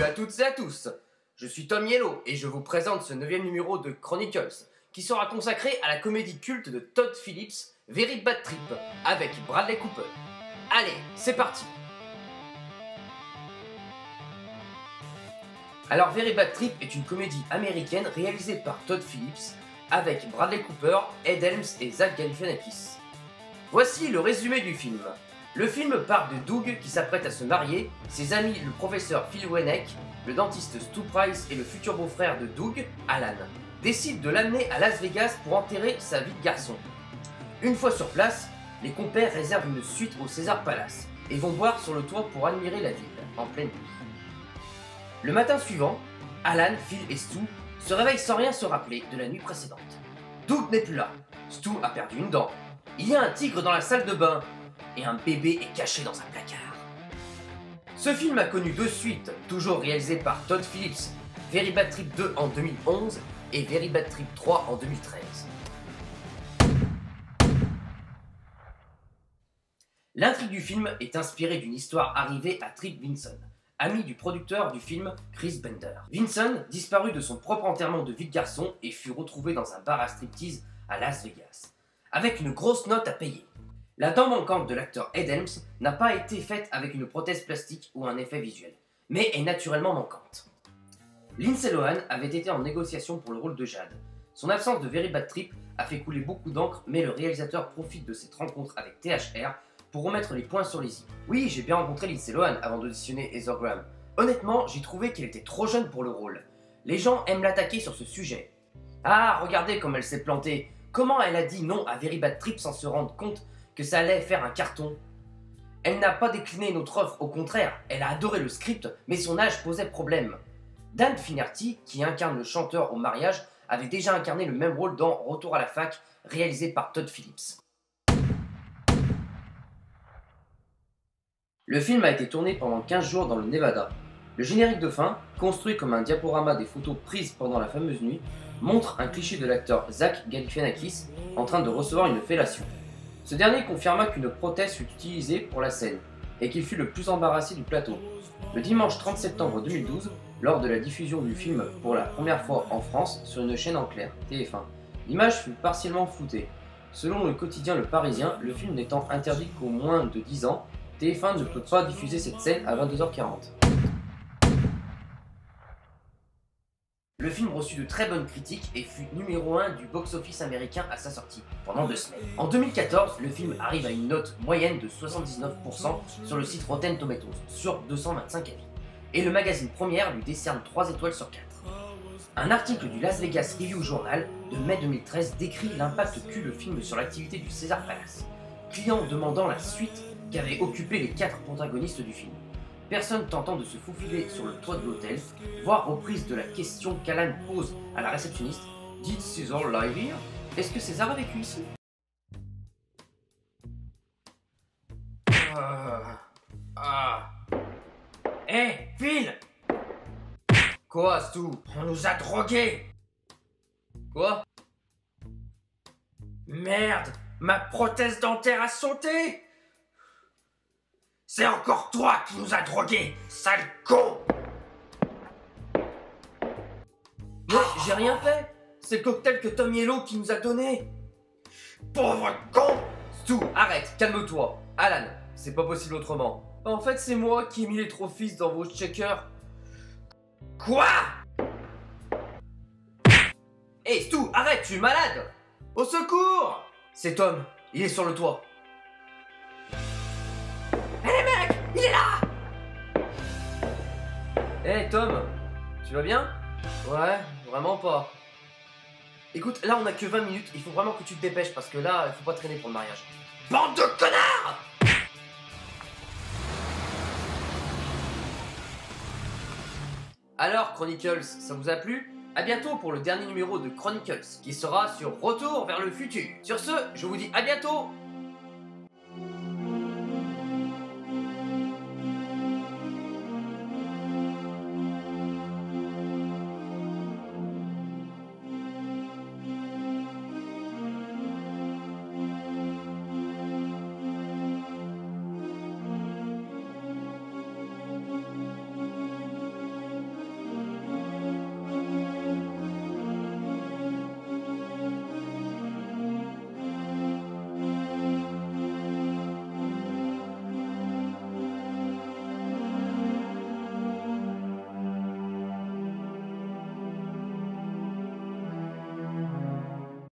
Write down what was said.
à toutes et à tous, je suis Tom Yellow et je vous présente ce 9e numéro de Chronicles qui sera consacré à la comédie culte de Todd Phillips, Very Bad Trip, avec Bradley Cooper. Allez, c'est parti. Alors Very Bad Trip est une comédie américaine réalisée par Todd Phillips avec Bradley Cooper, Ed Helms et Zach Galifianakis. Voici le résumé du film. Le film part de Doug qui s'apprête à se marier, ses amis le professeur Phil Wenick, le dentiste Stu Price et le futur beau-frère de Doug, Alan, décident de l'amener à Las Vegas pour enterrer sa vie de garçon. Une fois sur place, les compères réservent une suite au Caesars Palace et vont boire sur le toit pour admirer la ville, en pleine nuit. Le matin suivant, Alan, Phil et Stu se réveillent sans rien se rappeler de la nuit précédente. Doug n'est plus là, Stu a perdu une dent, il y a un tigre dans la salle de bain, et un bébé est caché dans un placard. Ce film a connu deux suites, toujours réalisées par Todd Phillips, Very Bad Trip 2 en 2011 et Very Bad Trip 3 en 2013. L'intrigue du film est inspirée d'une histoire arrivée à Tripp Vinson, ami du producteur du film Chris Bender. Vinson disparut de son propre enterrement de vie de garçon et fut retrouvé dans un bar à striptease à Las Vegas, avec une grosse note à payer. La dent manquante de l'acteur Ed Helms n'a pas été faite avec une prothèse plastique ou un effet visuel, mais est naturellement manquante. Lindsay Lohan avait été en négociation pour le rôle de Jade. Son absence de Very Bad Trip a fait couler beaucoup d'encre, mais le réalisateur profite de cette rencontre avec THR pour remettre les points sur les i. Oui, j'ai bien rencontré Lindsay Lohan avant d'auditionner Heather Graham. Honnêtement, j'ai trouvé qu'elle était trop jeune pour le rôle. Les gens aiment l'attaquer sur ce sujet. Ah, regardez comme elle s'est plantée. Comment elle a dit non à Very Bad Trip sans se rendre compte que ça allait faire un carton. Elle n'a pas décliné notre offre, au contraire, elle a adoré le script, mais son âge posait problème. Dan Finnerty, qui incarne le chanteur au mariage, avait déjà incarné le même rôle dans Retour à la fac, réalisé par Todd Phillips. Le film a été tourné pendant 15 jours dans le Nevada. Le générique de fin, construit comme un diaporama des photos prises pendant la fameuse nuit, montre un cliché de l'acteur Zach Galifianakis en train de recevoir une fellation. Ce dernier confirma qu'une prothèse fut utilisée pour la scène et qu'il fut le plus embarrassé du plateau. Le dimanche 30 septembre 2012, lors de la diffusion du film pour la première fois en France sur une chaîne en clair, TF1, l'image fut partiellement floutée. Selon le quotidien Le Parisien, le film n'étant interdit qu'aux moins de 10 ans, TF1 ne peut pas diffuser cette scène à 22h40. Le film reçut de très bonnes critiques et fut numéro 1 du box-office américain à sa sortie, pendant 2 semaines. En 2014, le film arrive à une note moyenne de 79% sur le site Rotten Tomatoes, sur 225 avis. Et le magazine Première lui décerne 3 étoiles sur 4. Un article du Las Vegas Review Journal de mai 2013 décrit l'impact qu'eut le film sur l'activité du Caesars Palace, clients demandant la suite qu'avaient occupé les 4 protagonistes du film. Personne tentant de se faufiler sur le toit de l'hôtel, voire reprise de la question qu'Alan pose à la réceptionniste « Did Caesar live here ?» Est-ce que César a vécu ici? Hé, Phil! Quoi, Stu? On nous a drogués! Quoi? Merde! Ma prothèse dentaire a sauté! C'est encore toi qui nous as drogués, sale con! Mais j'ai rien fait! C'est le cocktail que Tom Yellow qui nous a donné! Pauvre con! Stu, arrête, calme-toi! Alan, c'est pas possible autrement. En fait, c'est moi qui ai mis les trophies dans vos checkers. Quoi? Hé, Stu, arrête, tu es malade! Au secours! C'est Tom, il est sur le toit. Il est là! Hé Tom, tu vas bien? Ouais, vraiment pas. Écoute, là on a que 20 minutes, il faut vraiment que tu te dépêches parce que là, il faut pas traîner pour le mariage. Bande de connards! Alors Chronicles, ça vous a plu? A bientôt pour le dernier numéro de Chronicles qui sera sur Retour vers le futur. Sur ce, je vous dis à bientôt!